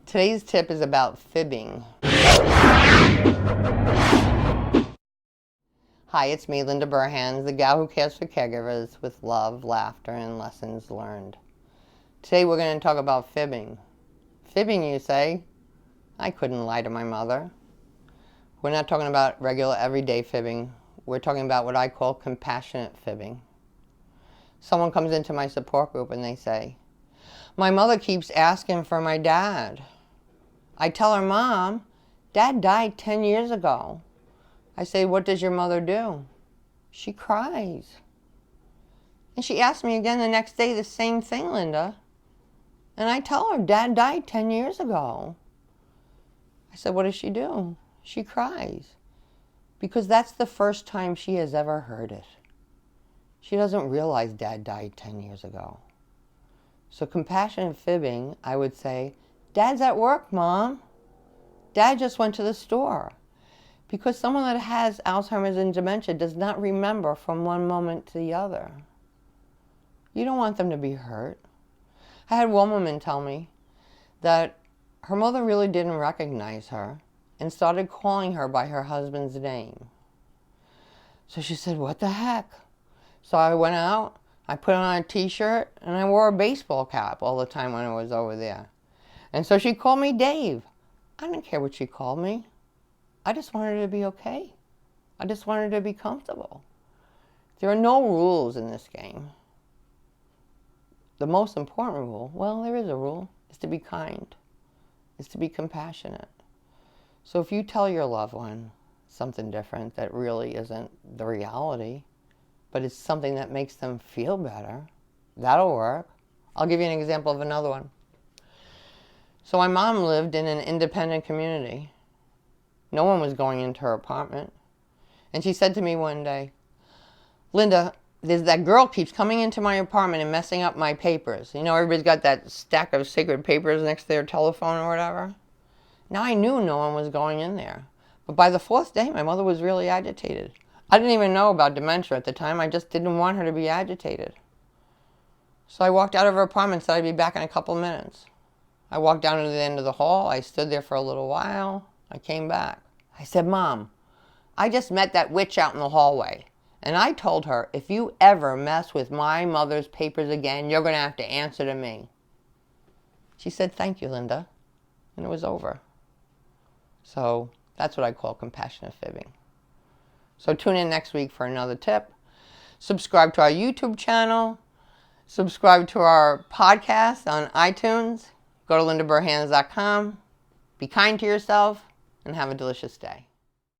Today's tip is about fibbing. Hi, it's me, Linda Burhans, the gal who cares for caregivers with love, laughter, and lessons learned. Today we're going to talk about fibbing. Fibbing, you say? I couldn't lie to my mother. We're not talking about regular, everyday fibbing. We're talking about what I call compassionate fibbing. Someone comes into my support group and they say, my mother keeps asking for my dad. I tell her, Mom, Dad died 10 years ago. I say, what does your mother do? She cries. And she asked me again the next day the same thing, Linda. And I tell her, Dad died 10 years ago. I said, what does she do? She cries. Because that's the first time she has ever heard it. She doesn't realize Dad died 10 years ago. So compassionate fibbing, I would say, Dad's at work, Mom. Dad just went to the store. Because someone that has Alzheimer's and dementia does not remember from one moment to the other. You don't want them to be hurt. I had one woman tell me that her mother really didn't recognize her and started calling her by her husband's name. So she said, what the heck? So I went out, I put on a t-shirt, and I wore a baseball cap all the time when I was over there. And so she called me Dave. I didn't care what she called me. I just wanted her to be okay. I just wanted her to be comfortable. There are no rules in this game. The most important rule, well, there is a rule, is to be kind, is to be compassionate. So if you tell your loved one something different that really isn't the reality, but it's something that makes them feel better, that'll work. I'll give you an example of another one. So my mom lived in an independent community. No one was going into her apartment. And she said to me one day, Linda, that girl keeps coming into my apartment and messing up my papers. You know, everybody's got that stack of sacred papers next to their telephone or whatever. Now I knew no one was going in there. But by the fourth day, my mother was really agitated. I didn't even know about dementia at the time. I just didn't want her to be agitated. So I walked out of her apartment and said I'd be back in a couple minutes. I walked down to the end of the hall. I stood there for a little while. I came back. I said, Mom, I just met that witch out in the hallway. And I told her, if you ever mess with my mother's papers again, you're going to have to answer to me. She said, thank you, Linda. And it was over. So that's what I call compassionate fibbing. So tune in next week for another tip. Subscribe to our YouTube channel. Subscribe to our podcast on iTunes. Go to lindaburhans.com. Be kind to yourself and have a delicious day.